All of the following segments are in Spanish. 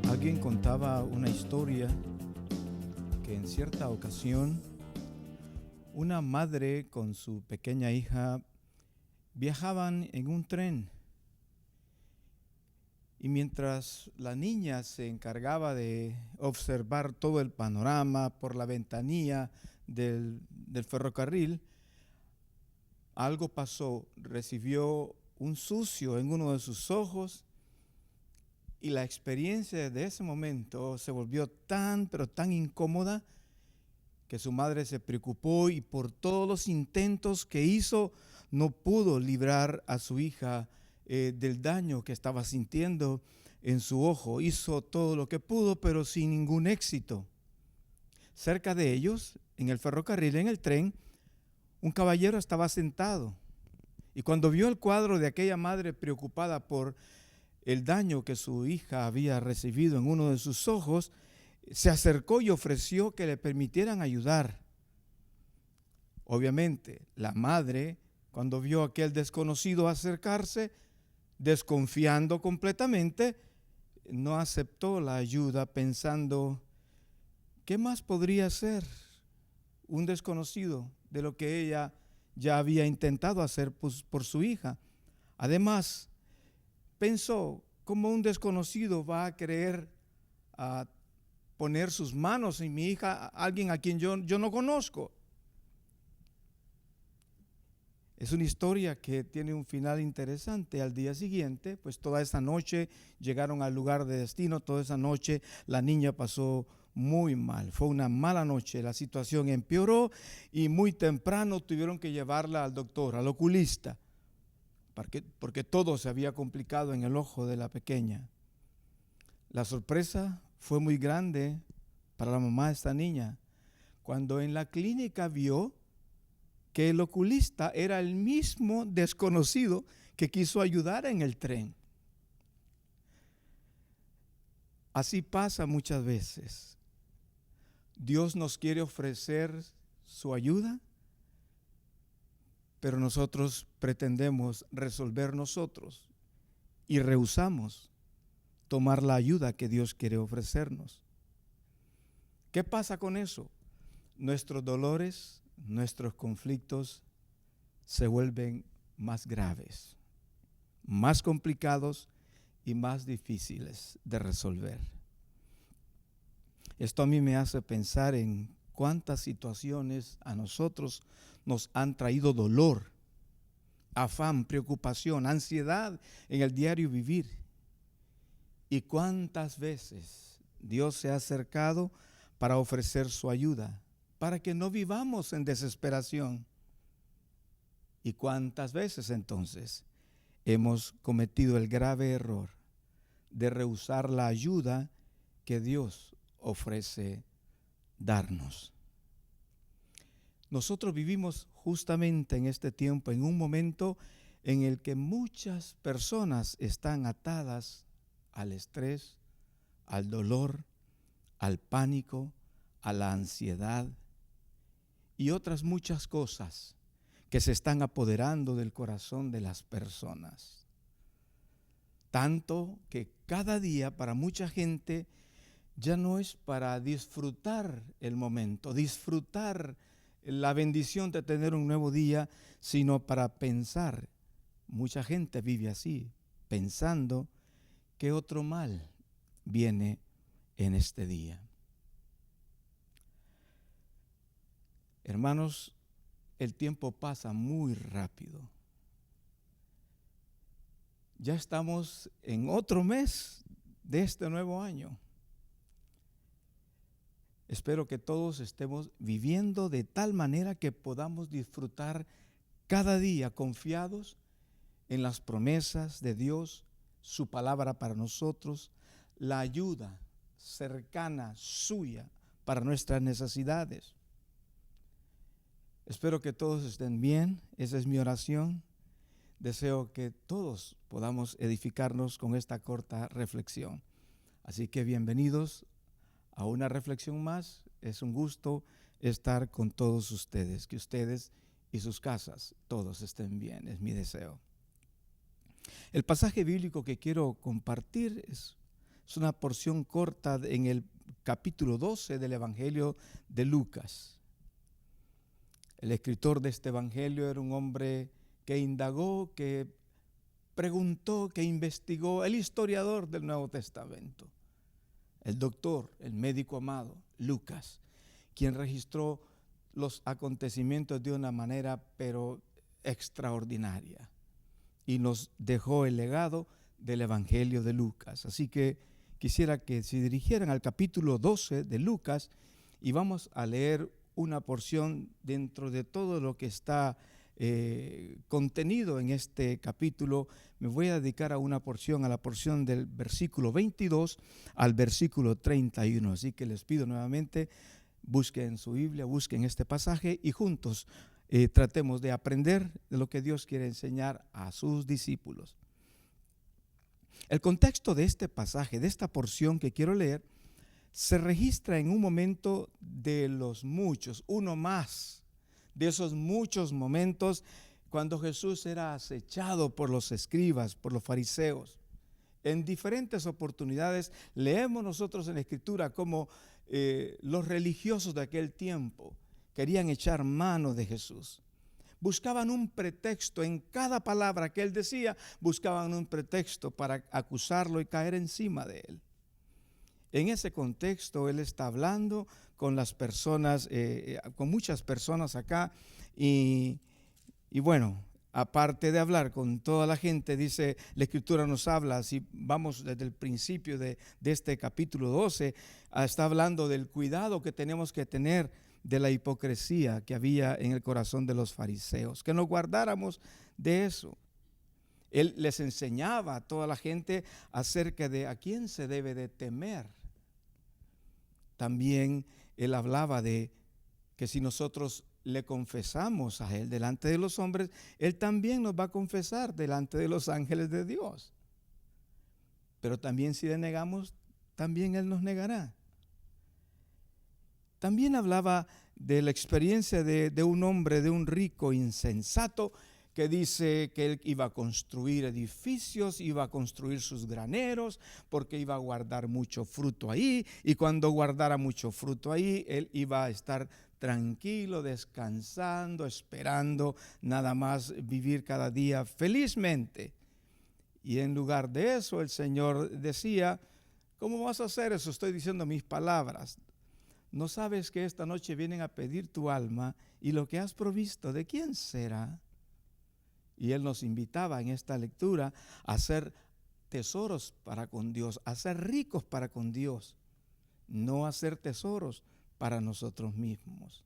Alguien contaba una historia que en cierta ocasión una madre con su pequeña hija viajaban en un tren y mientras la niña se encargaba de observar todo el panorama por la ventanilla del ferrocarril, algo pasó, recibió un sucio en uno de sus ojos y la experiencia de ese momento se volvió pero tan incómoda que su madre se preocupó y por todos los intentos que hizo no pudo librar a su hija del daño que estaba sintiendo en su ojo. Hizo todo lo que pudo, pero sin ningún éxito. Cerca de ellos, en el ferrocarril, en el tren, un caballero estaba sentado y cuando vio el cuadro de aquella madre preocupada por el daño que su hija había recibido en uno de sus ojos, se acercó y ofreció que le permitieran ayudar. Obviamente, la madre, cuando vio a aquel desconocido acercarse, desconfiando completamente, no aceptó la ayuda pensando, ¿qué más podría hacer un desconocido de lo que ella ya había intentado hacer por su hija? Además, pensó, ¿cómo un desconocido va a querer poner sus manos en mi hija, alguien a quien yo no conozco? Es una historia que tiene un final interesante. Al día siguiente, pues toda esa noche llegaron al lugar de destino, toda esa noche la niña pasó muy mal, fue una mala noche, la situación empeoró y muy temprano tuvieron que llevarla al doctor, al oculista, porque todo se había complicado en el ojo de la pequeña. La sorpresa fue muy grande para la mamá de esta niña, cuando en la clínica vio que el oculista era el mismo desconocido que quiso ayudar en el tren. Así pasa muchas veces. Dios nos quiere ofrecer su ayuda, pero nosotros pretendemos resolver nosotros y rehusamos tomar la ayuda que Dios quiere ofrecernos. ¿Qué pasa con eso? Nuestros dolores, nuestros conflictos se vuelven más graves, más complicados y más difíciles de resolver. Esto a mí me hace pensar en cuántas situaciones a nosotros nos han traído dolor, afán, preocupación, ansiedad en el diario vivir. Y cuántas veces Dios se ha acercado para ofrecer su ayuda, para que no vivamos en desesperación. ¿Y cuántas veces entonces hemos cometido el grave error de rehusar la ayuda que Dios ofrece darnos? Nosotros vivimos justamente en este tiempo, en un momento en el que muchas personas están atadas al estrés, al dolor, al pánico, a la ansiedad y otras muchas cosas que se están apoderando del corazón de las personas. Tanto que cada día para mucha gente ya no es para disfrutar el momento, disfrutar la bendición de tener un nuevo día, sino para pensar. Mucha gente vive así, pensando que otro mal viene en este día. Hermanos, el tiempo pasa muy rápido. Ya estamos en otro mes de este nuevo año. Espero que todos estemos viviendo de tal manera que podamos disfrutar cada día confiados en las promesas de Dios, su palabra para nosotros, la ayuda cercana suya para nuestras necesidades. Espero que todos estén bien, esa es mi oración. Deseo que todos podamos edificarnos con esta corta reflexión. Así que bienvenidos a una reflexión más. Es un gusto estar con todos ustedes, que ustedes y sus casas todos estén bien, es mi deseo. El pasaje bíblico que quiero compartir Es una porción corta en el capítulo 12 del Evangelio de Lucas. El escritor de este Evangelio era un hombre que indagó, que preguntó, que investigó, el historiador del Nuevo Testamento, el doctor, el médico amado, Lucas, quien registró los acontecimientos de una manera pero extraordinaria y nos dejó el legado del Evangelio de Lucas. Así que quisiera que se dirigieran al capítulo 12 de Lucas y vamos a leer una porción dentro de todo lo que está contenido en este capítulo. Me voy a dedicar a una porción, a la porción del versículo 22 al versículo 31. Así que les pido nuevamente, busquen su Biblia, busquen este pasaje y juntos tratemos de aprender de lo que Dios quiere enseñar a sus discípulos. El contexto de este pasaje, de esta porción que quiero leer, se registra en un momento de los muchos, uno más de esos muchos momentos cuando Jesús era acechado por los escribas, por los fariseos. En diferentes oportunidades leemos nosotros en la Escritura cómo los religiosos de aquel tiempo querían echar mano de Jesús. Buscaban un pretexto en cada palabra que él decía, buscaban un pretexto para acusarlo y caer encima de él. En ese contexto él está hablando con las personas, con muchas personas acá y bueno, aparte de hablar con toda la gente, dice, la Escritura nos habla, si vamos desde el principio de este capítulo 12, está hablando del cuidado que tenemos que tener de la hipocresía que había en el corazón de los fariseos, que nos guardáramos de eso. Él les enseñaba a toda la gente acerca de a quién se debe de temer. También él hablaba de que si nosotros le confesamos a él delante de los hombres, él también nos va a confesar delante de los ángeles de Dios. Pero también si le negamos, también él nos negará. También hablaba de la experiencia de un hombre, de un rico insensato, que dice que él iba a construir edificios, iba a construir sus graneros, porque iba a guardar mucho fruto ahí, y cuando guardara mucho fruto ahí, él iba a estar tranquilo, descansando, esperando nada más vivir cada día felizmente. Y en lugar de eso, el Señor decía, ¿cómo vas a hacer eso? Estoy diciendo mis palabras. ¿No sabes que esta noche vienen a pedir tu alma y lo que has provisto, de quién será? Y él nos invitaba en esta lectura a hacer tesoros para con Dios, a ser ricos para con Dios, no a hacer tesoros para nosotros mismos.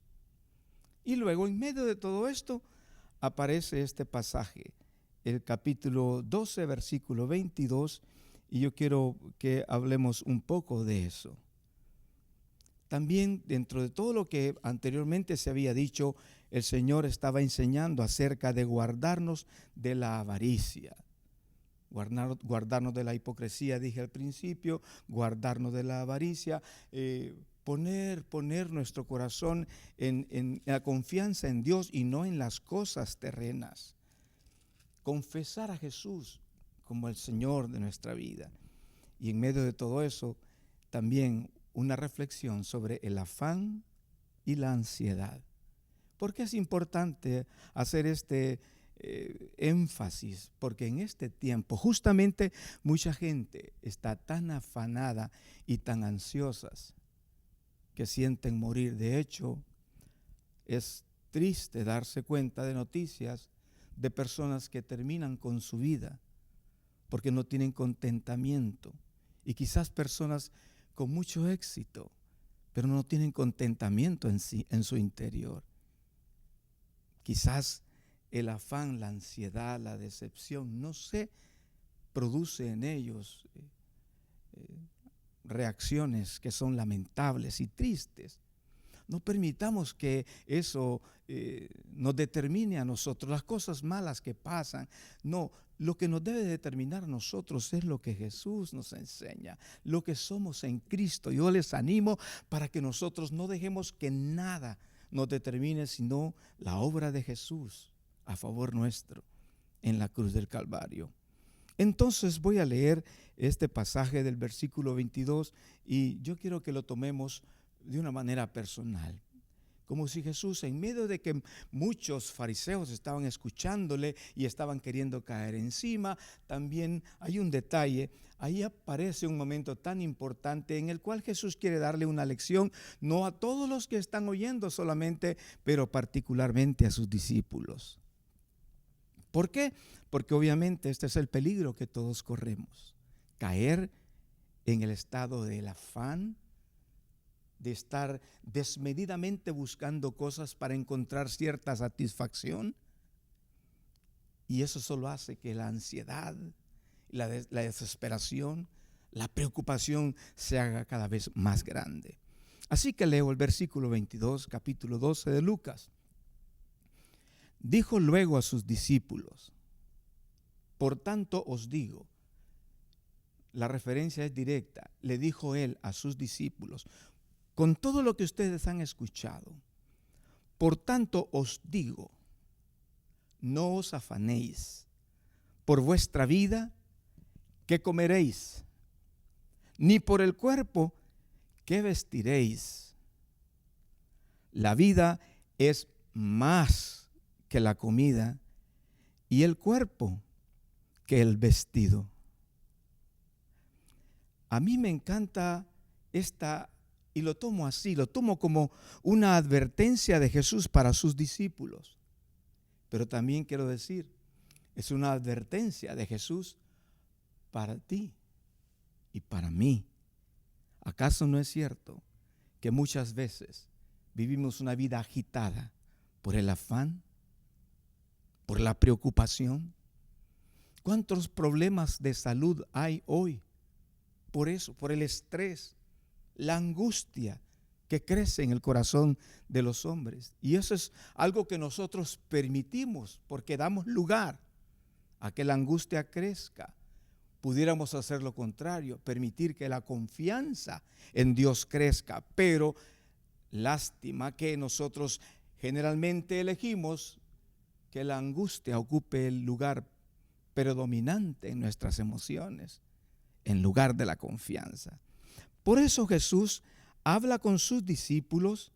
Y luego en medio de todo esto aparece este pasaje, el capítulo 12, versículo 22, y yo quiero que hablemos un poco de eso. También dentro de todo lo que anteriormente se había dicho, el Señor estaba enseñando acerca de guardarnos de la avaricia, guardarnos de la hipocresía, dije al principio, guardarnos de la avaricia, poner nuestro corazón en la confianza en Dios y no en las cosas terrenas. Confesar a Jesús como el Señor de nuestra vida. Y en medio de todo eso, también una reflexión sobre el afán y la ansiedad. ¿Por qué es importante hacer este énfasis? Porque en este tiempo justamente mucha gente está tan afanada y tan ansiosas que sienten morir. De hecho, es triste darse cuenta de noticias de personas que terminan con su vida porque no tienen contentamiento, y quizás personas con mucho éxito, pero no tienen contentamiento en sí, en su interior. Quizás el afán, la ansiedad, la decepción, no sé, produce en ellos reacciones que son lamentables y tristes. No permitamos que eso nos determine a nosotros, las cosas malas que pasan. No, lo que nos debe determinar a nosotros es lo que Jesús nos enseña, lo que somos en Cristo. Yo les animo para que nosotros no dejemos que nada nos determine, sino la obra de Jesús a favor nuestro en la cruz del Calvario. Entonces voy a leer este pasaje del versículo 22 y yo quiero que lo tomemos de una manera personal. Como si Jesús, en medio de que muchos fariseos estaban escuchándole y estaban queriendo caer encima, también hay un detalle. Ahí aparece un momento tan importante en el cual Jesús quiere darle una lección, no a todos los que están oyendo solamente, pero particularmente a sus discípulos. ¿Por qué? Porque obviamente este es el peligro que todos corremos. Caer en el estado del afán, de estar desmedidamente buscando cosas para encontrar cierta satisfacción. Y eso solo hace que la ansiedad, la desesperación, la preocupación se haga cada vez más grande. Así que leo el versículo 22, capítulo 12 de Lucas. Dijo luego a sus discípulos: por tanto os digo, la referencia es directa, le dijo él a sus discípulos, con todo lo que ustedes han escuchado, por tanto os digo, no os afanéis por vuestra vida, qué comeréis, ni por el cuerpo, qué vestiréis. La vida es más que la comida y el cuerpo que el vestido. A mí me encanta esta, y lo tomo así, lo tomo como una advertencia de Jesús para sus discípulos. Pero también quiero decir, es una advertencia de Jesús para ti y para mí. ¿Acaso no es cierto que muchas veces vivimos una vida agitada por el afán, por la preocupación? ¿Cuántos problemas de salud hay hoy? Por eso, por el estrés, la angustia que crece en el corazón de los hombres. Y eso es algo que nosotros permitimos porque damos lugar a que la angustia crezca. Pudiéramos hacer lo contrario, permitir que la confianza en Dios crezca. Pero lástima que nosotros generalmente elegimos que la angustia ocupe el lugar predominante en nuestras emociones, en lugar de la confianza. Por eso Jesús habla con sus discípulos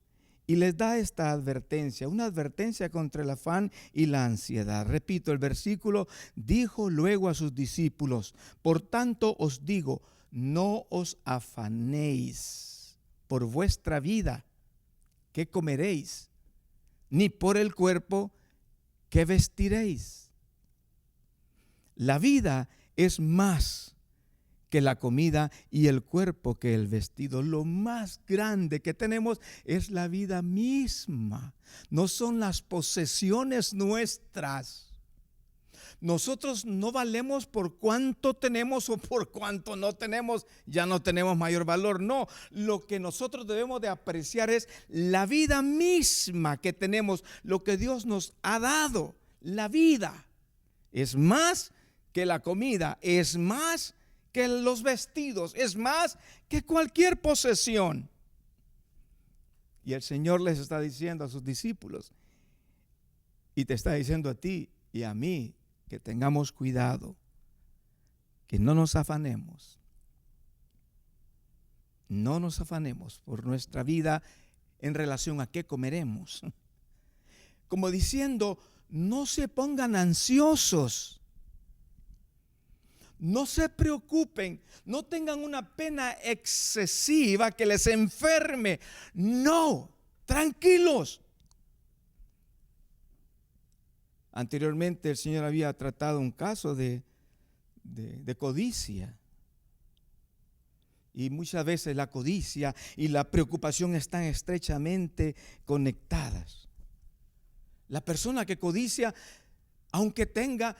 y les da esta advertencia, una advertencia contra el afán y la ansiedad. Repito, el versículo dijo luego a sus discípulos: por tanto os digo, no os afanéis por vuestra vida, qué comeréis, ni por el cuerpo, qué vestiréis. La vida es más que la comida y el cuerpo que el vestido. Lo más grande que tenemos es la vida misma. No son las posesiones nuestras. Nosotros no valemos por cuánto tenemos o por cuánto no tenemos, ya no tenemos mayor valor. No, lo que nosotros debemos de apreciar es la vida misma que tenemos, lo que Dios nos ha dado. La vida es más que la comida, es más que los vestidos, es más que cualquier posesión. Y el Señor les está diciendo a sus discípulos, y te está diciendo a ti y a mí, que tengamos cuidado, que no nos afanemos por nuestra vida en relación a qué comeremos. Como diciendo, no se pongan ansiosos, no se preocupen, no tengan una pena excesiva que les enferme. No, tranquilos. Anteriormente el Señor había tratado un caso de codicia. Y muchas veces la codicia y la preocupación están estrechamente conectadas. La persona que codicia, aunque tenga,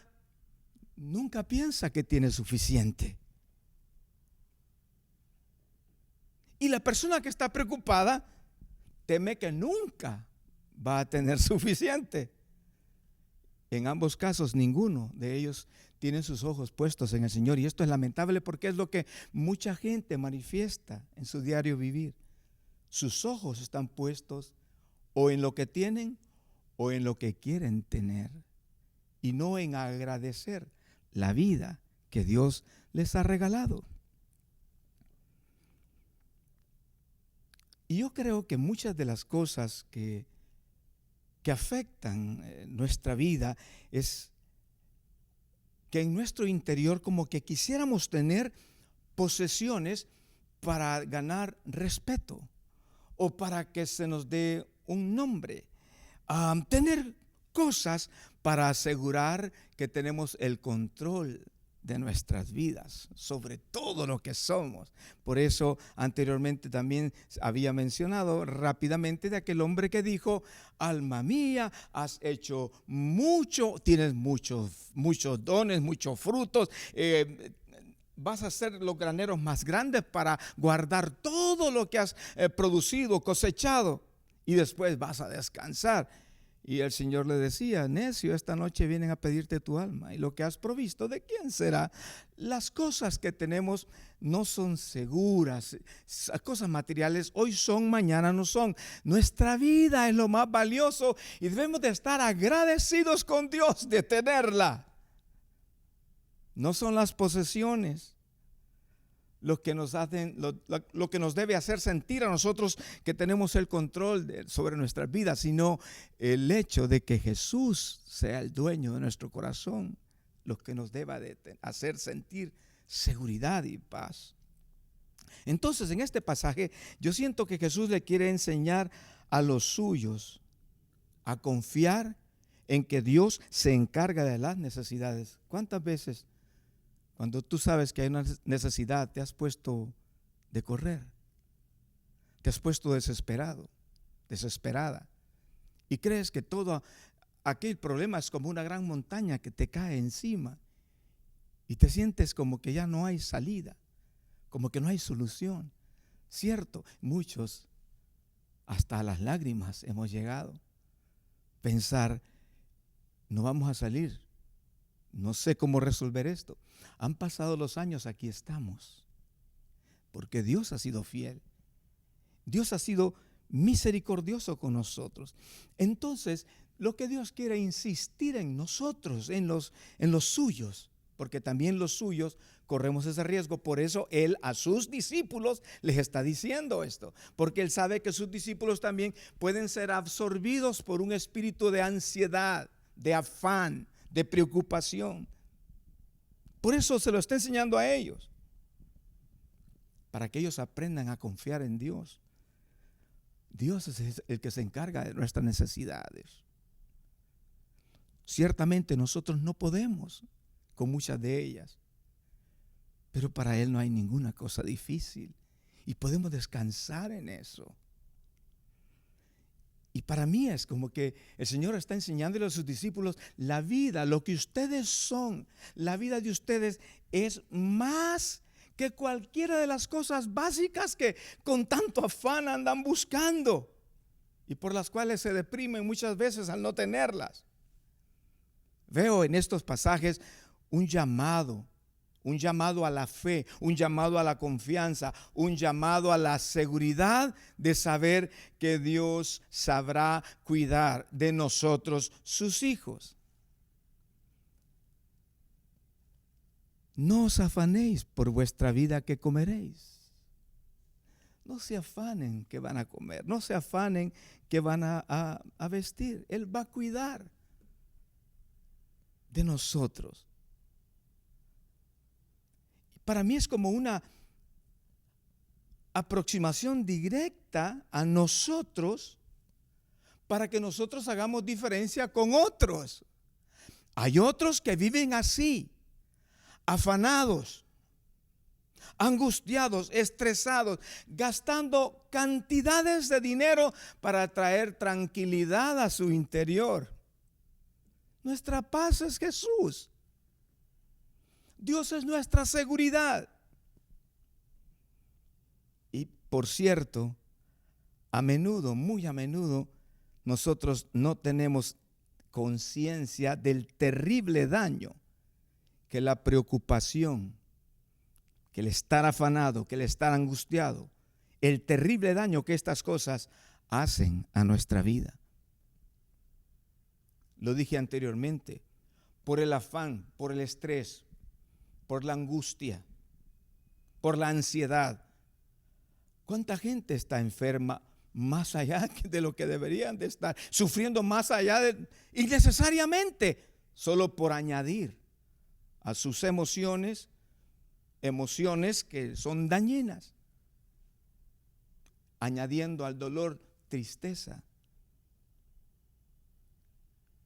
nunca piensa que tiene suficiente. Y la persona que está preocupada teme que nunca va a tener suficiente. En ambos casos, ninguno de ellos tienen sus ojos puestos en el Señor. Y esto es lamentable porque es lo que mucha gente manifiesta en su diario vivir. Sus ojos están puestos o en lo que tienen o en lo que quieren tener, y no en agradecer la vida que Dios les ha regalado. Y yo creo que muchas de las cosas que afectan nuestra vida es que en nuestro interior como que quisiéramos tener posesiones para ganar respeto o para que se nos dé un nombre. Tener cosas para asegurar que tenemos el control de nuestras vidas, sobre todo lo que somos. Por eso anteriormente también había mencionado rápidamente de aquel hombre que dijo: alma mía, has hecho mucho, tienes muchos dones, muchos frutos, vas a ser los graneros más grandes para guardar todo lo que has producido, cosechado, y después vas a descansar. Y el Señor le decía: necio, esta noche vienen a pedirte tu alma, y lo que has provisto, ¿de quién será? Las cosas que tenemos no son seguras, cosas materiales hoy son, mañana no son. Nuestra vida es lo más valioso y debemos de estar agradecidos con Dios de tenerla. No son las posesiones lo que nos hacen, lo que nos debe hacer sentir a nosotros que tenemos el control sobre nuestras vidas, sino el hecho de que Jesús sea el dueño de nuestro corazón, lo que nos deba de hacer sentir seguridad y paz. Entonces, en este pasaje yo siento que Jesús le quiere enseñar a los suyos a confiar en que Dios se encarga de las necesidades. ¿Cuántas veces, cuando tú sabes que hay una necesidad, te has puesto de correr? Te has puesto desesperado, desesperada, y crees que todo aquel problema es como una gran montaña que te cae encima y te sientes como que ya no hay salida, como que no hay solución. Cierto, muchos hasta a las lágrimas hemos llegado. Pensar: no vamos a salir, no sé cómo resolver esto. Han pasado los años, aquí estamos, porque Dios ha sido fiel. Dios ha sido misericordioso con nosotros. Entonces, lo que Dios quiere es insistir en nosotros, en los suyos, porque también los suyos corremos ese riesgo. Por eso Él a sus discípulos les está diciendo esto, porque Él sabe que sus discípulos también pueden ser absorbidos por un espíritu de ansiedad, de afán, de preocupación. Por eso se lo está enseñando a ellos, para que ellos aprendan a confiar en Dios. Dios es el que se encarga de nuestras necesidades. Ciertamente nosotros no podemos con muchas de ellas, pero para Él no hay ninguna cosa difícil y podemos descansar en eso. Y para mí es como que el Señor está enseñándole a sus discípulos: la vida, lo que ustedes son, la vida de ustedes es más que cualquiera de las cosas básicas que con tanto afán andan buscando y por las cuales se deprimen muchas veces al no tenerlas. Veo en estos pasajes un llamado a la fe, un llamado a la confianza, un llamado a la seguridad de saber que Dios sabrá cuidar de nosotros, sus hijos. No os afanéis por vuestra vida que comeréis. No se afanen que van a comer, no se afanen que van a vestir. Él va a cuidar de nosotros. Para mí es como una aproximación directa a nosotros para que nosotros hagamos diferencia con otros. Hay otros que viven así, afanados, angustiados, estresados, gastando cantidades de dinero para traer tranquilidad a su interior. Nuestra paz es Jesús. Dios es nuestra seguridad. Y por cierto, a menudo, muy a menudo, nosotros no tenemos conciencia del terrible daño que la preocupación, que el estar afanado, que el estar angustiado, el terrible daño que estas cosas hacen a nuestra vida. Lo dije anteriormente, por el afán, por el estrés, por la angustia, por la ansiedad. ¿Cuánta gente está enferma más allá de lo que deberían de estar, sufriendo más allá innecesariamente, solo por añadir a sus emociones que son dañinas, añadiendo al dolor tristeza?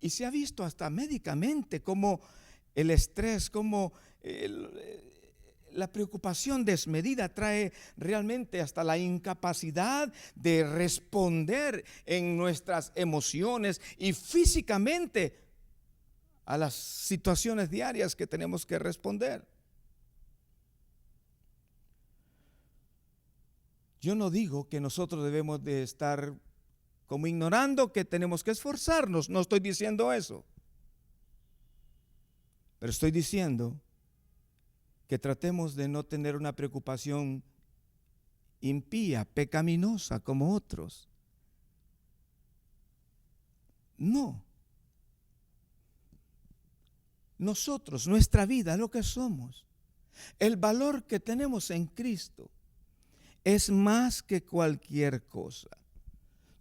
Y se ha visto hasta médicamente cómo el estrés, cómo la preocupación desmedida trae realmente hasta la incapacidad de responder en nuestras emociones y físicamente a las situaciones diarias que tenemos que responder. Yo no digo que nosotros debemos de estar como ignorando que tenemos que esforzarnos, no estoy diciendo eso. Pero estoy diciendo que tratemos de no tener una preocupación impía, pecaminosa como otros. No. Nosotros, nuestra vida, lo que somos, el valor que tenemos en Cristo es más que cualquier cosa.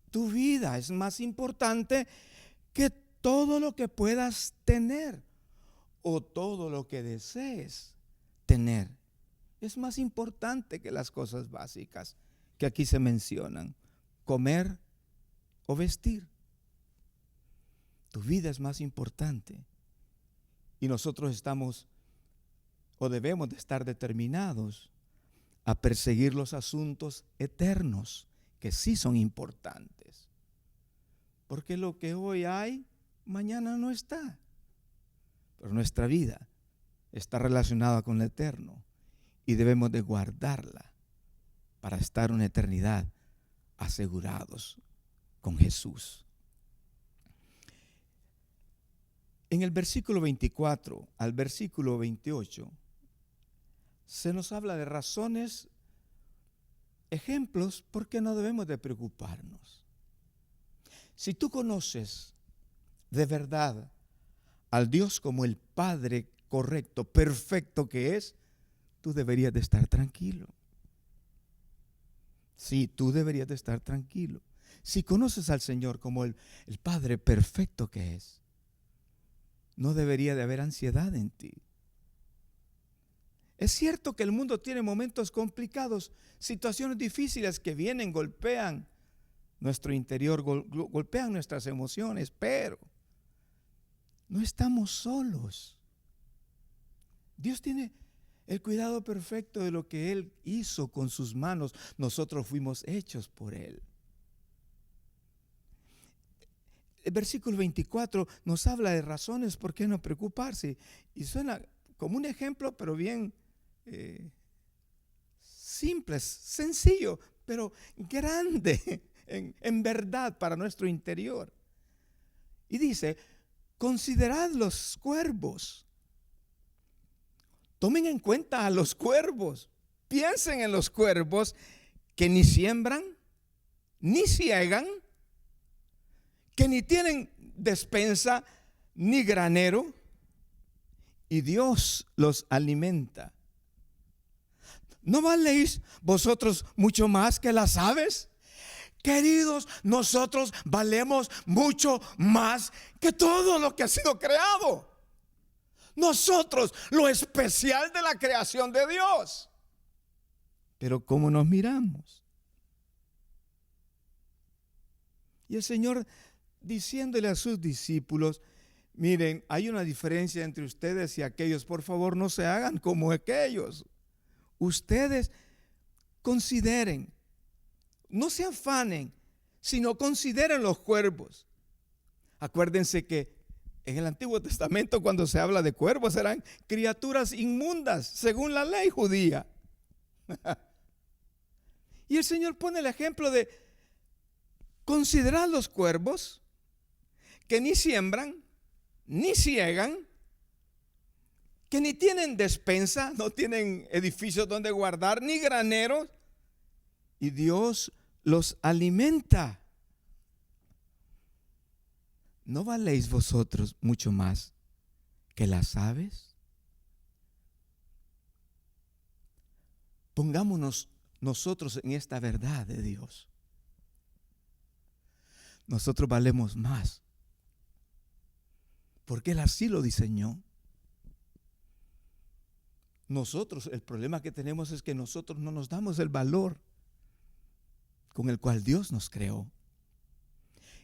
Tu vida es más importante que todo lo que puedas tener o todo lo que desees tener. Es más importante que las cosas básicas que aquí se mencionan: comer o vestir. Tu vida es más importante. Y nosotros estamos o debemos de estar determinados a perseguir los asuntos eternos, que sí son importantes. Porque lo que hoy hay, mañana no está. Pero nuestra vida está relacionada con lo eterno y debemos de guardarla para estar una eternidad asegurados con Jesús. En el versículo 24 al versículo 28 se nos habla de razones, ejemplos por qué no debemos de preocuparnos. Si tú conoces de verdad al Dios como el Padre correcto, perfecto que es, tú deberías de estar tranquilo. Sí, tú deberías de estar tranquilo. Si conoces al Señor como el Padre perfecto que es, no debería de haber ansiedad en ti. Es cierto que el mundo tiene momentos complicados, situaciones difíciles que vienen, golpean nuestro interior, golpean nuestras emociones, pero no estamos solos. Dios tiene el cuidado perfecto de lo que Él hizo con sus manos. Nosotros fuimos hechos por Él. El versículo 24 nos habla de razones por qué no preocuparse. Y suena como un ejemplo, pero bien simple, sencillo, pero grande en verdad para nuestro interior. Y dice: considerad los cuervos. Tomen en cuenta a los cuervos. Piensen en los cuervos que ni siembran, ni ciegan, que ni tienen despensa, ni granero, y Dios los alimenta. ¿No valéis vosotros mucho más que las aves? Queridos, nosotros valemos mucho más que todo lo que ha sido creado. Nosotros, lo especial de la creación de Dios. Pero ¿cómo nos miramos? Y el Señor diciéndole a sus discípulos: miren, hay una diferencia entre ustedes y aquellos. Por favor, no se hagan como aquellos. Ustedes consideren, no se afanen, sino consideren los cuervos. Acuérdense que en el Antiguo Testamento, cuando se habla de cuervos, eran criaturas inmundas según la ley judía. Y el Señor pone el ejemplo de considerar los cuervos que ni siembran, ni ciegan, que ni tienen despensa, no tienen edificios donde guardar, ni graneros, y Dios los alimenta. ¿No valéis vosotros mucho más que las aves? Pongámonos nosotros en esta verdad de Dios. Nosotros valemos más, porque Él así lo diseñó. Nosotros, el problema que tenemos es que nosotros no nos damos el valor con el cual Dios nos creó.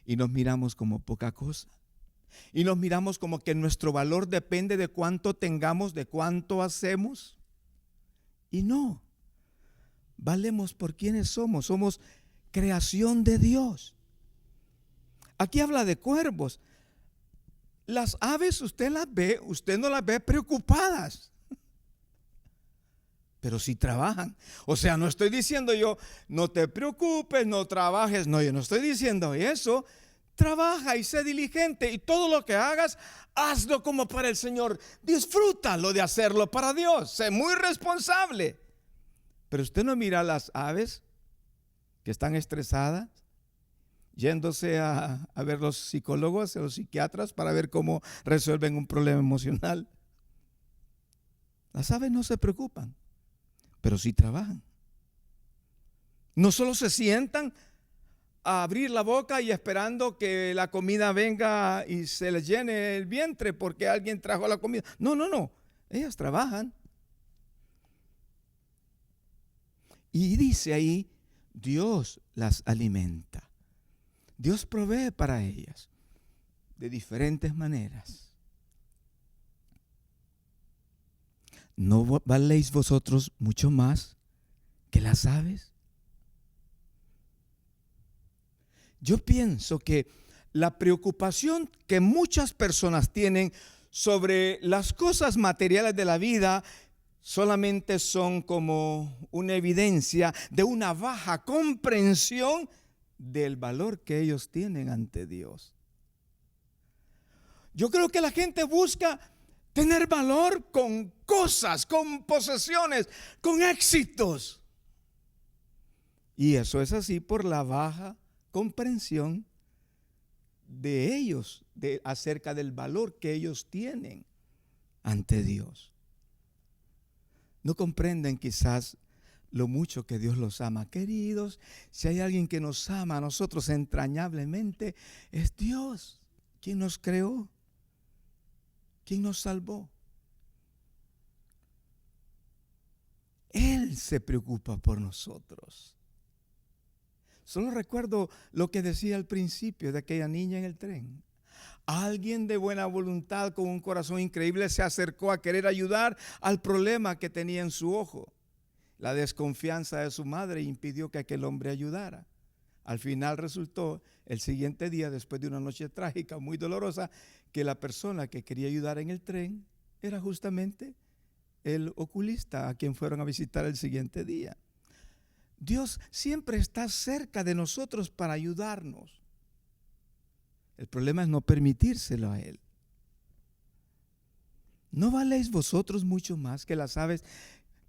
Y nos miramos como poca cosa. Y nos miramos como que nuestro valor depende de cuánto tengamos, de cuánto hacemos. Y no, valemos por quienes somos. Somos creación de Dios. Aquí habla de cuervos. Las aves usted no las ve preocupadas, pero sí trabajan. O sea, no estoy diciendo yo, no te preocupes, no trabajes. No, yo no estoy diciendo eso. Trabaja y sé diligente, y todo lo que hagas, hazlo como para el Señor. Disfrútalo de hacerlo para Dios. Sé muy responsable. Pero usted no mira a las aves que están estresadas, yéndose a ver los psicólogos, a los psiquiatras, para ver cómo resuelven un problema emocional. Las aves no se preocupan, pero sí trabajan. No solo se sientan a abrir la boca y esperando que la comida venga y se les llene el vientre porque alguien trajo la comida. No. Ellas trabajan. Y dice ahí, Dios las alimenta. Dios provee para ellas de diferentes maneras. ¿No valéis vosotros mucho más que las aves? Yo pienso que la preocupación que muchas personas tienen sobre las cosas materiales de la vida solamente son como una evidencia de una baja comprensión del valor que ellos tienen ante Dios. Yo creo que la gente busca tener valor con cosas, con posesiones, con éxitos. Y eso es así por la baja comprensión de ellos, acerca del valor que ellos tienen ante Dios. No comprenden quizás lo mucho que Dios los ama. Queridos, si hay alguien que nos ama a nosotros entrañablemente, es Dios, quien nos creó, quien nos salvó. Él se preocupa por nosotros. Solo recuerdo lo que decía al principio de aquella niña en el tren. Alguien de buena voluntad con un corazón increíble se acercó a querer ayudar al problema que tenía en su ojo. La desconfianza de su madre impidió que aquel hombre ayudara. Al final resultó, el siguiente día, después de una noche trágica, muy dolorosa, que la persona que quería ayudar en el tren era justamente el oculista a quien fueron a visitar el siguiente día. Dios siempre está cerca de nosotros para ayudarnos. El problema es no permitírselo a Él. ¿No valéis vosotros mucho más que las aves?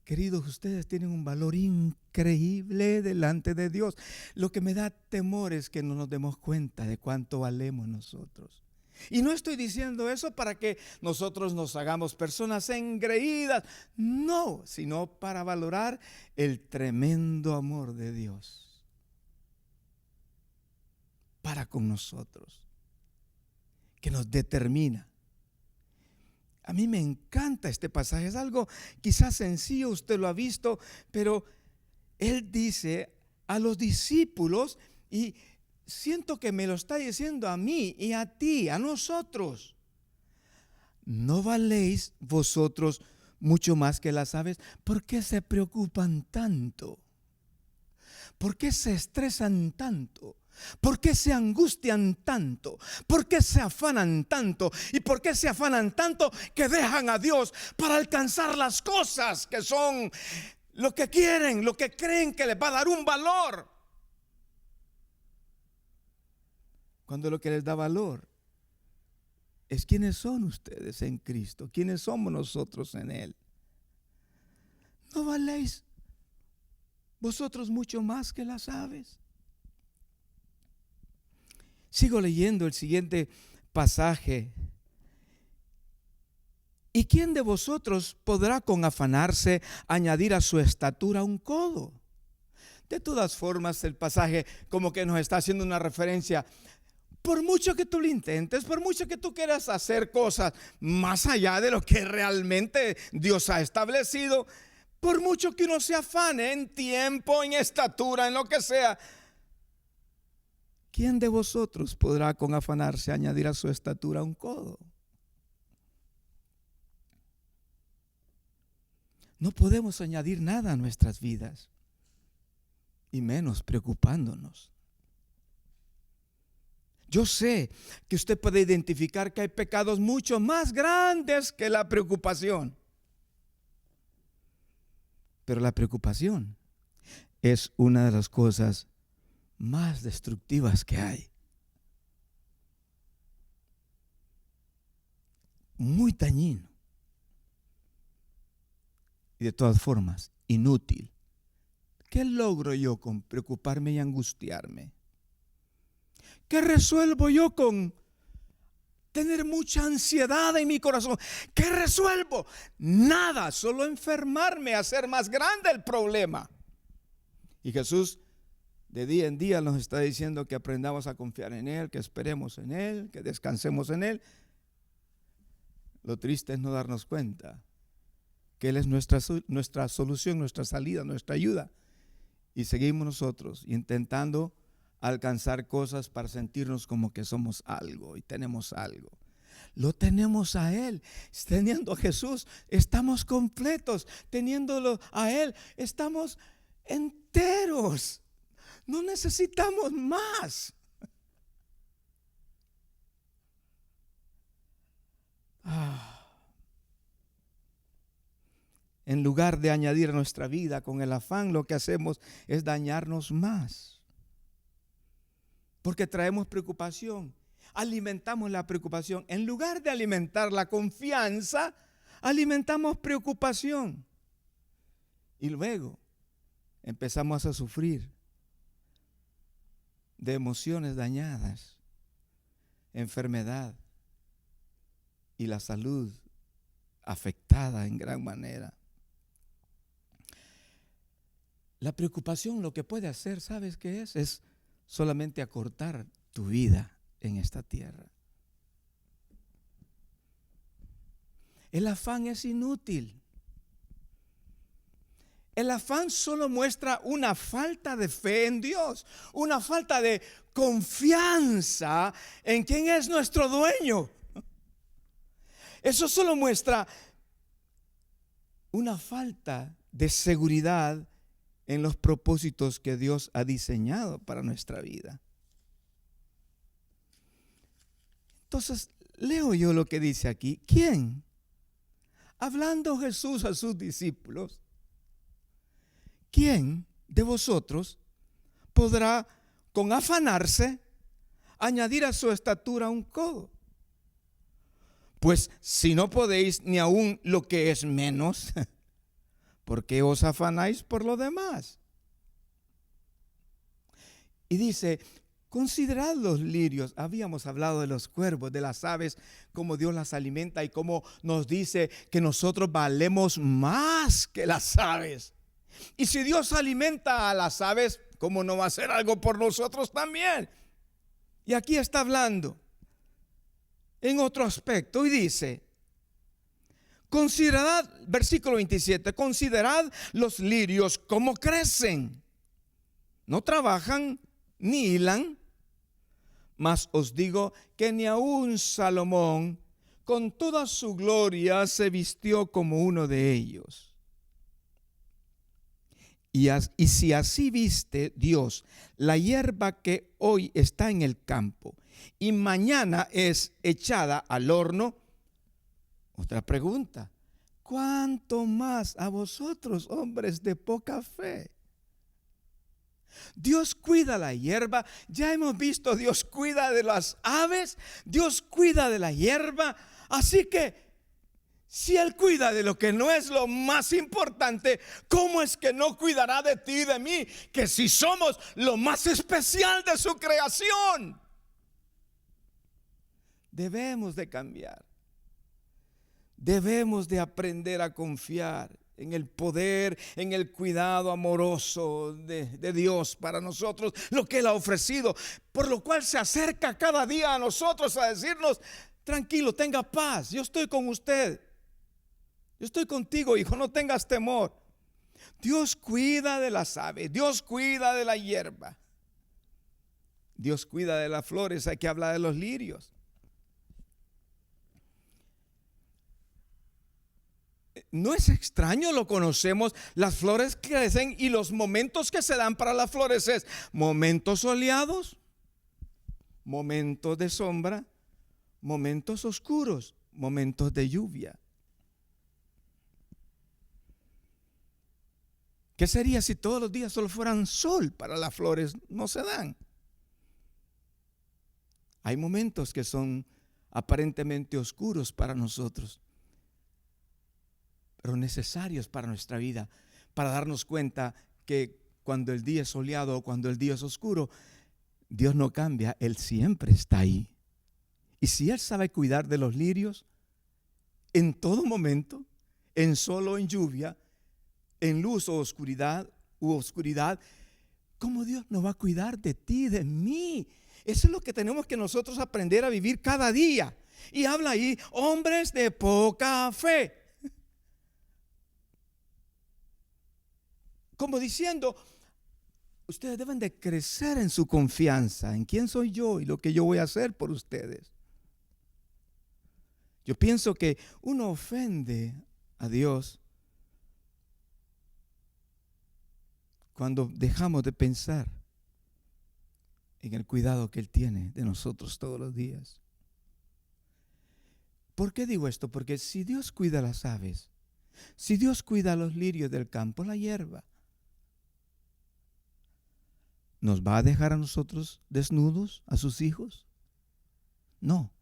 Queridos, ustedes tienen un valor increíble delante de Dios. Lo que me da temor es que no nos demos cuenta de cuánto valemos nosotros. Y no estoy diciendo eso para que nosotros nos hagamos personas engreídas, no, sino para valorar el tremendo amor de Dios para con nosotros, que nos determina. A mí me encanta este pasaje, es algo quizás sencillo, usted lo ha visto, pero Él dice a los discípulos, y siento que me lo está diciendo a mí y a ti, a nosotros: ¿no valéis vosotros mucho más que las aves? ¿Por qué se preocupan tanto? ¿Por qué se estresan tanto? ¿Por qué se angustian tanto? ¿Por qué se afanan tanto? ¿Y por qué se afanan tanto que dejan a Dios para alcanzar las cosas que son lo que quieren, lo que creen que les va a dar un valor? Cuando lo que les da valor es quiénes son ustedes en Cristo, quiénes somos nosotros en Él. ¿No valéis vosotros mucho más que las aves? Sigo leyendo el siguiente pasaje ¿Y quién de vosotros podrá con afanarse añadir a su estatura un codo? De todas formas, el pasaje como que nos está haciendo una referencia. Por mucho que tú lo intentes, por mucho que tú quieras hacer cosas más allá de lo que realmente Dios ha establecido, por mucho que uno se afane en tiempo, en estatura, en lo que sea, ¿quién de vosotros podrá con afanarse añadir a su estatura un codo? No podemos añadir nada a nuestras vidas, y menos preocupándonos. Yo sé que usted puede identificar que hay pecados mucho más grandes que la preocupación. Pero la preocupación es una de las cosas más destructivas que hay. Muy dañino. Y de todas formas, inútil. ¿Qué logro yo con preocuparme y angustiarme? ¿Qué resuelvo yo con tener mucha ansiedad en mi corazón? ¿Qué resuelvo? Nada, solo enfermarme, hacer más grande el problema. Y Jesús de día en día nos está diciendo que aprendamos a confiar en Él, que esperemos en Él, que descansemos en Él. Lo triste es no darnos cuenta que Él es nuestra solución, nuestra salida, nuestra ayuda. Y seguimos nosotros intentando alcanzar cosas para sentirnos como que somos algo y tenemos algo. Lo tenemos a Él. Teniendo a Jesús, estamos completos. Teniéndolo a Él, estamos enteros. No necesitamos más. En lugar de añadir a nuestra vida con el afán, lo que hacemos es dañarnos más. Porque traemos preocupación, alimentamos la preocupación. En lugar de alimentar la confianza, alimentamos preocupación. Y luego empezamos a sufrir de emociones dañadas, enfermedad y la salud afectada en gran manera. La preocupación lo que puede hacer, ¿sabes qué es? Es solamente acortar tu vida en esta tierra. El afán es inútil. El afán solo muestra una falta de fe en Dios, una falta de confianza en quien es nuestro dueño. Eso solo muestra una falta de seguridad en los propósitos que Dios ha diseñado para nuestra vida. Entonces, leo yo lo que dice aquí. ¿Quién? Hablando Jesús a sus discípulos, ¿quién de vosotros podrá con afanarse añadir a su estatura un codo? Pues si no podéis ni aun lo que es menos, ¿por qué os afanáis por lo demás? Y dice, considerad los lirios. Habíamos hablado de los cuervos, de las aves, cómo Dios las alimenta y cómo nos dice que nosotros valemos más que las aves. Y si Dios alimenta a las aves, ¿cómo no va a hacer algo por nosotros también? Y aquí está hablando en otro aspecto y dice, considerad, versículo 27, considerad los lirios cómo crecen. No trabajan ni hilan, mas os digo que ni aun Salomón con toda su gloria se vistió como uno de ellos. Y si así viste Dios la hierba que hoy está en el campo y mañana es echada al horno, otra pregunta, ¿cuánto más a vosotros, hombres de poca fe? Dios cuida la hierba, ya hemos visto, Dios cuida de las aves, Dios cuida de la hierba, así que si Él cuida de lo que no es lo más importante, ¿cómo es que no cuidará de ti y de mí? Que si somos lo más especial de su creación. Debemos de cambiar. Debemos de aprender a confiar en el poder, en el cuidado amoroso de Dios para nosotros, lo que Él ha ofrecido, por lo cual se acerca cada día a nosotros a decirnos: tranquilo, tenga paz, yo estoy con usted, yo estoy contigo, hijo, no tengas temor. Dios cuida de las aves, Dios cuida de la hierba, Dios cuida de las flores. Hay que hablar de los lirios. No es extraño, lo conocemos. Las flores crecen y los momentos que se dan para las flores es momentos soleados, momentos de sombra, momentos oscuros, momentos de lluvia. ¿Qué sería si todos los días solo fueran sol para las flores? No se dan. Hay momentos que son aparentemente oscuros para nosotros, pero necesarios para nuestra vida, para darnos cuenta que cuando el día es soleado o cuando el día es oscuro, Dios no cambia, Él siempre está ahí. Y si Él sabe cuidar de los lirios en todo momento, en sol o en lluvia, en luz o oscuridad, ¿cómo Dios no va a cuidar de ti, de mí? Eso es lo que tenemos que nosotros aprender a vivir cada día. Y habla ahí, hombres de poca fe. Como diciendo, ustedes deben de crecer en su confianza, en quién soy yo y lo que yo voy a hacer por ustedes. Yo pienso que uno ofende a Dios cuando dejamos de pensar en el cuidado que Él tiene de nosotros todos los días. ¿Por qué digo esto? Porque si Dios cuida las aves, si Dios cuida a los lirios del campo, la hierba, ¿nos va a dejar a nosotros desnudos, a sus hijos? No.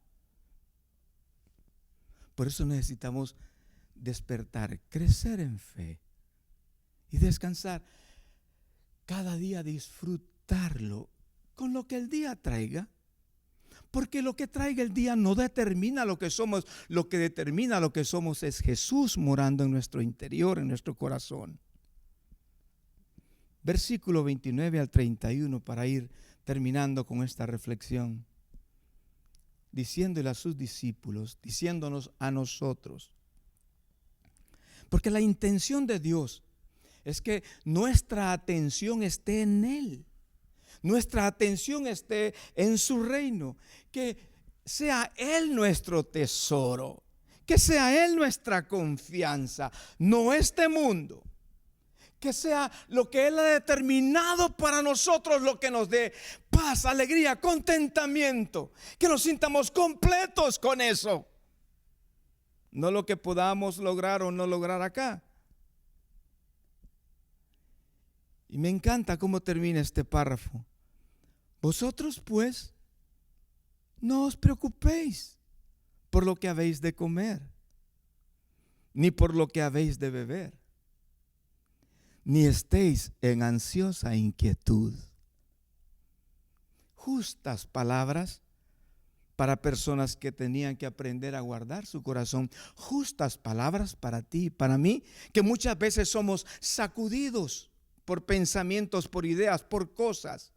Por eso necesitamos despertar, crecer en fe y descansar. Cada día disfrutarlo con lo que el día traiga. Porque lo que traiga el día no determina lo que somos. Lo que determina lo que somos es Jesús morando en nuestro interior, en nuestro corazón. Versículo 29 al 31 para ir terminando con esta reflexión. Diciéndole a sus discípulos, diciéndonos a nosotros. Porque la intención de Dios es que nuestra atención esté en Él. Nuestra atención esté en su reino. Que sea Él nuestro tesoro. Que sea Él nuestra confianza. No este mundo. Que sea lo que Él ha determinado para nosotros, lo que nos dé paz, alegría, contentamiento. Que nos sintamos completos con eso. No lo que podamos lograr o no lograr acá. Y me encanta cómo termina este párrafo. Vosotros pues no os preocupéis por lo que habéis de comer, ni por lo que habéis de beber, ni estéis en ansiosa inquietud. Justas palabras para personas que tenían que aprender a guardar su corazón. Justas palabras para ti y para mí, que muchas veces somos sacudidos por pensamientos, por ideas, por cosas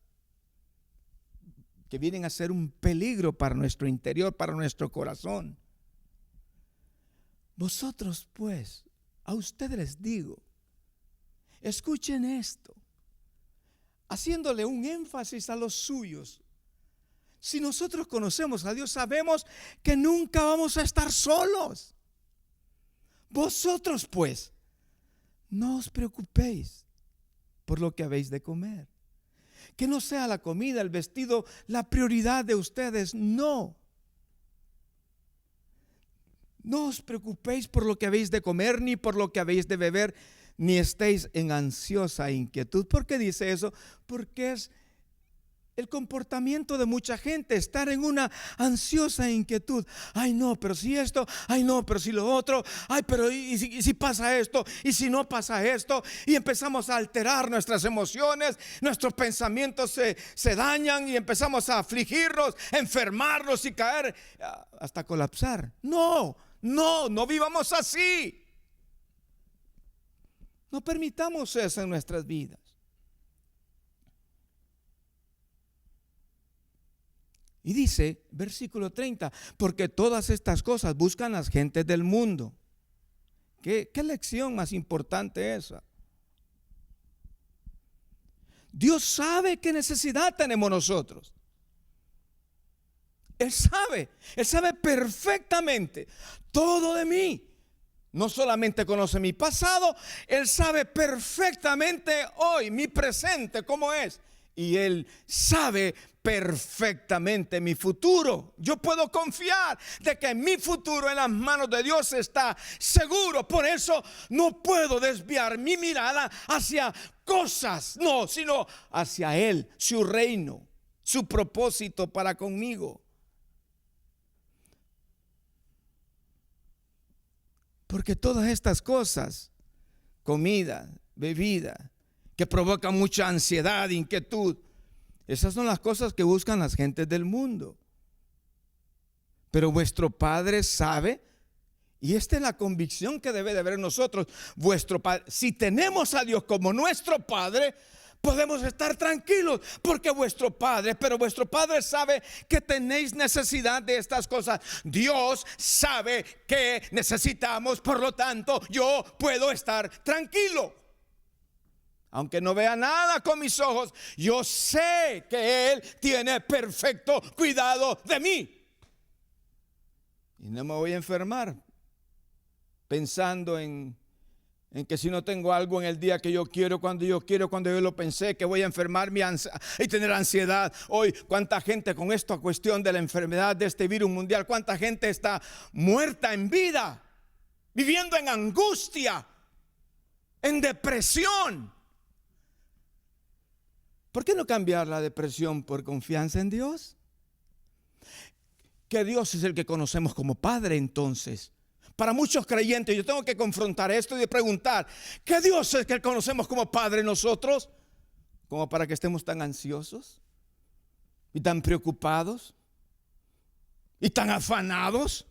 que vienen a ser un peligro para nuestro interior, para nuestro corazón. Vosotros pues, a ustedes les digo, escuchen esto, haciéndole un énfasis a los suyos. Si nosotros conocemos a Dios, sabemos que nunca vamos a estar solos. Vosotros pues, no os preocupéis por lo que habéis de comer. Que no sea la comida, el vestido, la prioridad de ustedes. No. No os preocupéis por lo que habéis de comer, ni por lo que habéis de beber, ni estéis en ansiosa inquietud. ¿Por qué dice eso? Porque es el comportamiento de mucha gente, estar en una ansiosa inquietud. Ay no, pero si esto, ay no, pero si lo otro, ay pero y si pasa esto, y si no pasa esto, y empezamos a alterar nuestras emociones, nuestros pensamientos se dañan y empezamos a afligirnos, enfermarnos y caer hasta colapsar. No, No, no vivamos así. No permitamos eso en nuestras vidas. Y dice, versículo 30, porque todas estas cosas buscan las gentes del mundo. ¿Qué lección más importante esa? Dios sabe qué necesidad tenemos nosotros. Él sabe perfectamente todo de mí. No solamente conoce mi pasado, Él sabe perfectamente hoy, mi presente, cómo es. Y Él sabe perfectamente mi futuro. Yo puedo confiar de que mi futuro en las manos de Dios está seguro. Por eso no puedo desviar mi mirada hacia cosas, no, sino hacia Él, su reino, su propósito para conmigo. Porque todas estas cosas, comida, bebida, que provocan mucha ansiedad, inquietud, esas son las cosas que buscan las gentes del mundo. Pero vuestro Padre sabe, y esta es la convicción que debe de haber en nosotros, vuestro Padre, si tenemos a Dios como nuestro Padre, podemos estar tranquilos porque vuestro Padre sabe que tenéis necesidad de estas cosas. Dios sabe que necesitamos, por lo tanto, yo puedo estar tranquilo. Aunque no vea nada con mis ojos, yo sé que Él tiene perfecto cuidado de mí. Y no me voy a enfermar pensando en que si no tengo algo en el día que yo quiero, cuando yo lo pensé, que voy a enfermarme y tener ansiedad. Hoy, cuánta gente con esta cuestión de la enfermedad de este virus mundial, cuánta gente está muerta en vida, viviendo en angustia, en depresión. ¿Por qué no cambiar la depresión por confianza en Dios? Que Dios es el que conocemos como Padre entonces. Para muchos creyentes yo tengo que confrontar esto y preguntar, ¿qué Dios es que conocemos como Padre nosotros? Como para que estemos tan ansiosos y tan preocupados y tan afanados.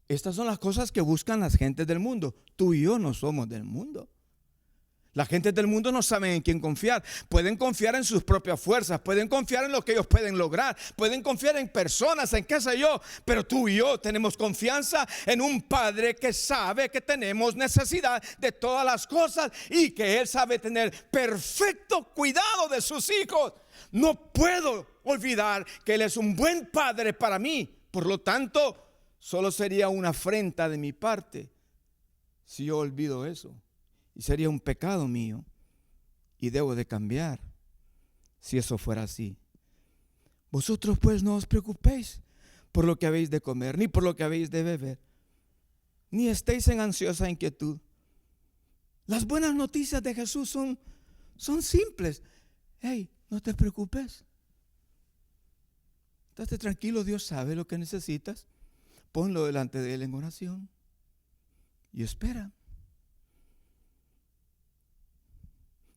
Estas son las cosas que buscan las gentes del mundo. Tú y yo no somos del mundo. La gente del mundo no saben en quién confiar. Pueden confiar en sus propias fuerzas, pueden confiar en lo que ellos pueden lograr, pueden confiar en personas, en qué sé yo. Pero tú y yo tenemos confianza en un Padre que sabe que tenemos necesidad de todas las cosas y que Él sabe tener perfecto cuidado de sus hijos. No puedo olvidar que Él es un buen Padre para mí. Por lo tanto, solo sería una afrenta de mi parte si yo olvido eso. Y sería un pecado mío. Y debo de cambiar si eso fuera así. Vosotros pues no os preocupéis por lo que habéis de comer, ni por lo que habéis de beber, ni estéis en ansiosa inquietud. Las buenas noticias de Jesús son simples. Hey, no te preocupes. Estate tranquilo, Dios sabe lo que necesitas. Ponlo delante de Él en oración y espera.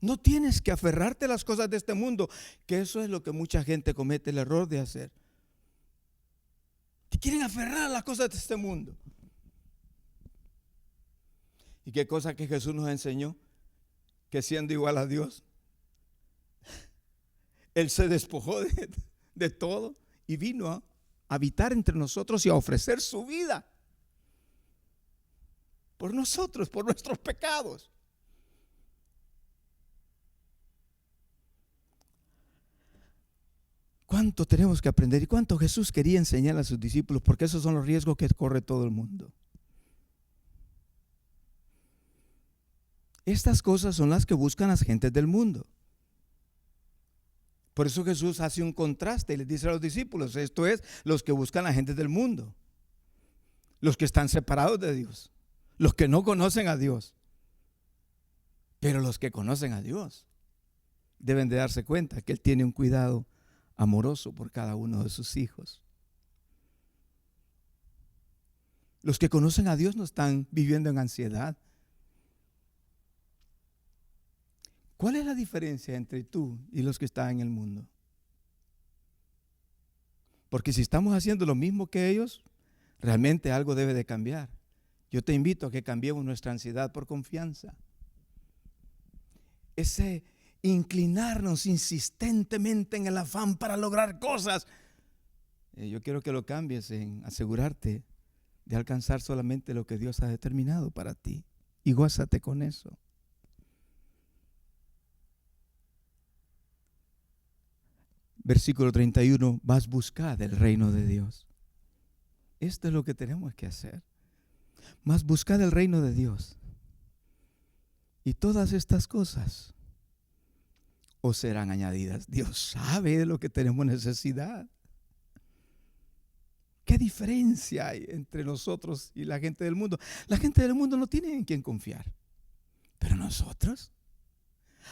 No tienes que aferrarte a las cosas de este mundo, que eso es lo que mucha gente comete el error de hacer. Te quieren aferrar a las cosas de este mundo. ¿Y qué cosa que Jesús nos enseñó? Que siendo igual a Dios, Él se despojó de todo y vino a habitar entre nosotros y a ofrecer su vida por nosotros, por nuestros pecados. ¿Cuánto tenemos que aprender y cuánto Jesús quería enseñar a sus discípulos? Porque esos son los riesgos que corre todo el mundo. Estas cosas son las que buscan las gentes del mundo. Por eso Jesús hace un contraste y les dice a los discípulos, esto es los que buscan la gente del mundo, los que están separados de Dios, los que no conocen a Dios. Pero los que conocen a Dios deben de darse cuenta que Él tiene un cuidado amoroso por cada uno de sus hijos. Los que conocen a Dios no están viviendo en ansiedad. ¿Cuál es la diferencia entre tú y los que están en el mundo? Porque si estamos haciendo lo mismo que ellos, realmente algo debe de cambiar. Yo te invito a que cambiemos nuestra ansiedad por confianza. Ese inclinarnos insistentemente en el afán para lograr cosas, yo quiero que lo cambies en asegurarte de alcanzar solamente lo que Dios ha determinado para ti. Y gózate con eso. Versículo 31, vas a buscar el reino de Dios. Esto es lo que tenemos que hacer. Más buscar el reino de Dios. Y todas estas cosas os serán añadidas. Dios sabe de lo que tenemos necesidad. ¿Qué diferencia hay entre nosotros y la gente del mundo? La gente del mundo no tiene en quién confiar. Pero nosotros,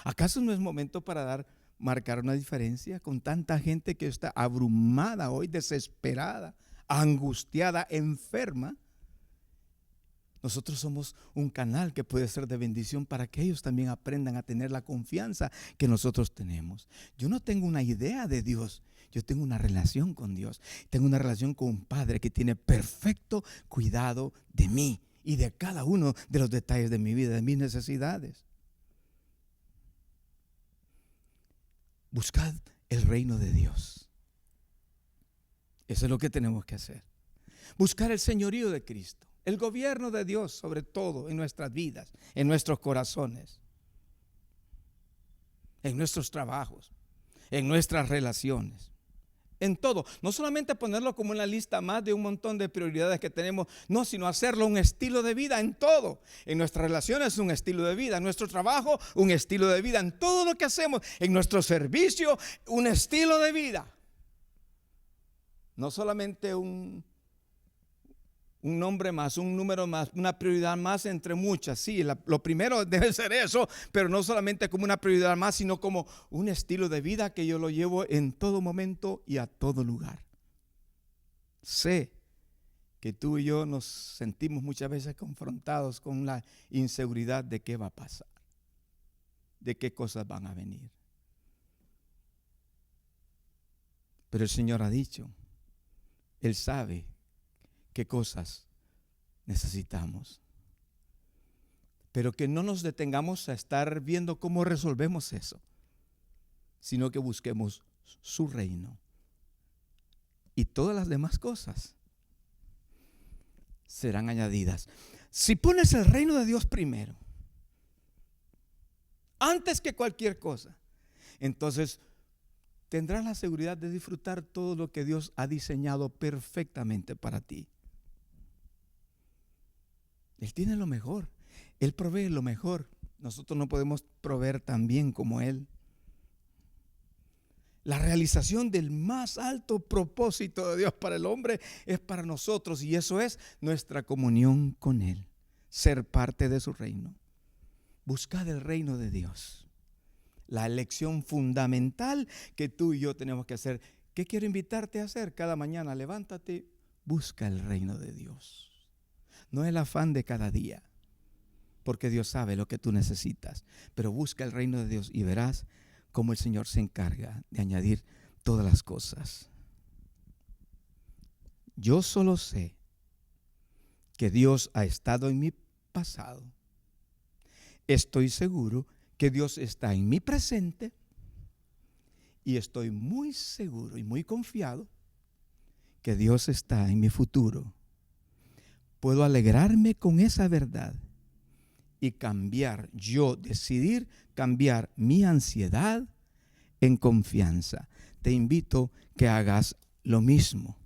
¿acaso no es momento para marcar una diferencia con tanta gente que está abrumada hoy, desesperada, angustiada, enferma? Nosotros somos un canal que puede ser de bendición para que ellos también aprendan a tener la confianza que nosotros tenemos. Yo no tengo una idea de Dios, yo tengo una relación con Dios. Tengo una relación con un Padre que tiene perfecto cuidado de mí y de cada uno de los detalles de mi vida, de mis necesidades. Buscad el reino de Dios. Eso es lo que tenemos que hacer. Buscar el señorío de Cristo. El gobierno de Dios sobre todo en nuestras vidas, en nuestros corazones, en nuestros trabajos, en nuestras relaciones, en todo. No solamente ponerlo como una lista más de un montón de prioridades que tenemos, no, sino hacerlo un estilo de vida en todo. En nuestras relaciones un estilo de vida, en nuestro trabajo un estilo de vida, en todo lo que hacemos, en nuestro servicio un estilo de vida. No solamente un nombre más, un número más, una prioridad más entre muchas. Sí, lo primero debe ser eso, pero no solamente como una prioridad más, sino como un estilo de vida que yo lo llevo en todo momento y a todo lugar. Sé que tú y yo nos sentimos muchas veces confrontados con la inseguridad de qué va a pasar, de qué cosas van a venir. Pero el Señor ha dicho, Él sabe qué cosas necesitamos, pero que no nos detengamos a estar viendo cómo resolvemos eso, sino que busquemos su reino y todas las demás cosas serán añadidas. Si pones el reino de Dios primero, antes que cualquier cosa, entonces tendrás la seguridad de disfrutar todo lo que Dios ha diseñado perfectamente para ti. Él tiene lo mejor, Él provee lo mejor. Nosotros no podemos proveer tan bien como Él. La realización del más alto propósito de Dios para el hombre es para nosotros, y eso es nuestra comunión con Él, ser parte de su reino. Buscad el reino de Dios. La elección fundamental que tú y yo tenemos que hacer. ¿Qué quiero invitarte a hacer? Cada mañana levántate, busca el reino de Dios. No el afán de cada día, porque Dios sabe lo que tú necesitas, pero busca el reino de Dios y verás cómo el Señor se encarga de añadir todas las cosas. Yo solo sé que Dios ha estado en mi pasado. Estoy seguro que Dios está en mi presente y estoy muy seguro y muy confiado que Dios está en mi futuro. Puedo alegrarme con esa verdad y decidir cambiar mi ansiedad en confianza. Te invito que hagas lo mismo.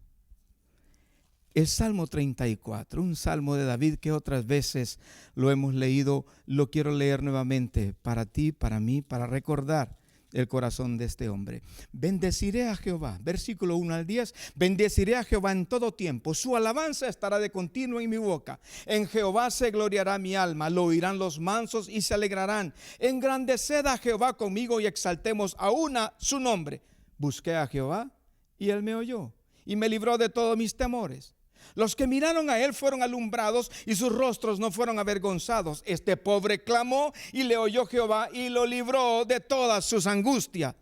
El Salmo 34, un salmo de David que otras veces lo hemos leído, lo quiero leer nuevamente para ti, para mí, para recordar el corazón de este hombre. Bendeciré a Jehová, versículo 1 al 10, bendeciré a Jehová en todo tiempo, su alabanza estará de continuo en mi boca. En Jehová se gloriará mi alma, lo oirán los mansos y se alegrarán. Engrandeced a Jehová conmigo y exaltemos aún a su nombre. Busqué a Jehová y él me oyó y me libró de todos mis temores. Los que miraron a él fueron alumbrados y sus rostros no fueron avergonzados. Este pobre clamó y le oyó Jehová y lo libró de todas sus angustias.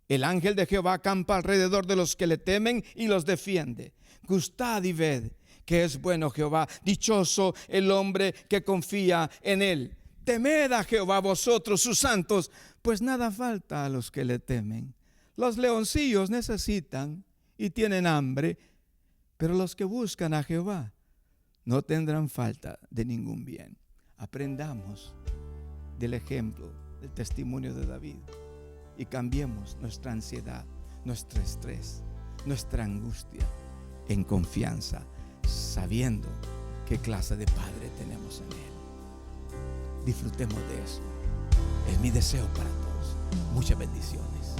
El ángel de Jehová acampa alrededor de los que le temen y los defiende. Gustad y ved que es bueno Jehová. Dichoso el hombre que confía en él. Temed a Jehová vosotros sus santos, pues nada falta a los que le temen. Los leoncillos necesitan y tienen hambre, pero los que buscan a Jehová no tendrán falta de ningún bien. Aprendamos del ejemplo, del testimonio de David y cambiemos nuestra ansiedad, nuestro estrés, nuestra angustia en confianza, sabiendo qué clase de Padre tenemos en Él. Disfrutemos de eso. Es mi deseo para todos. Muchas bendiciones.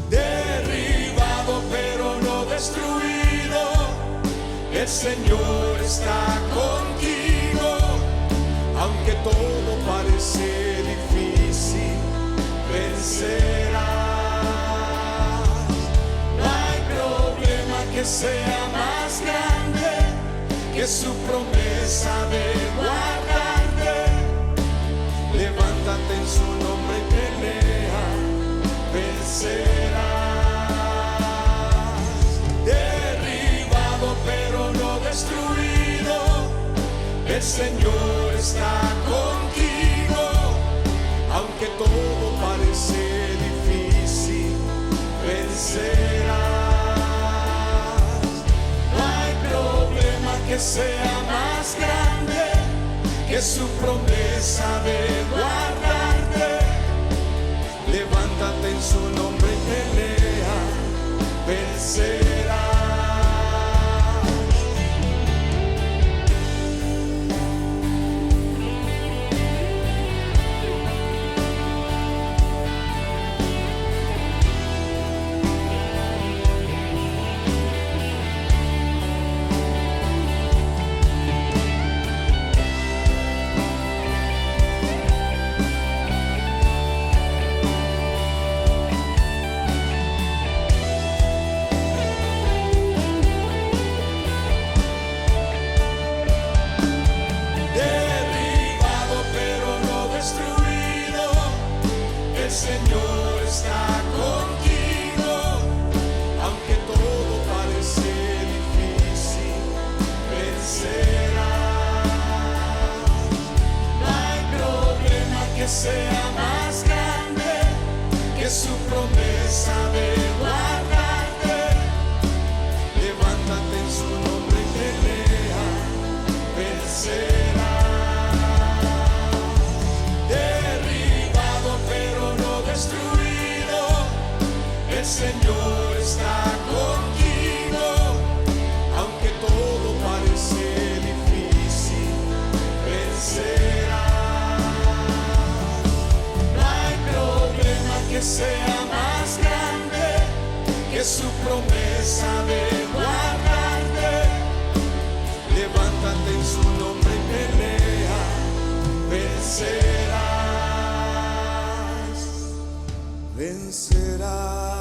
Derribado pero no destruido, el Señor está contigo. Aunque todo parece difícil, vencerás. No hay problema que sea más grande que su promesa de guardarte. Levántate en su nombre y pelea, vencerás. Derribado pero no destruido, el Señor está contigo. Aunque todo parece difícil, vencerás. No hay problema que sea más grande que su promesa de guardarte. Levántate en su nombre y pelea, vencerás. El Señor está contigo, aunque todo parece difícil, vencerás. No hay problema que sea más grande que su promesa de guardarte. Levántate en su nombre y pelea, vencerás. El Señor está contigo, aunque todo parece difícil, vencerás. No hay problema que sea más grande que su promesa de guardarte. Levántate en su nombre y pelea, vencerás. Vencerás.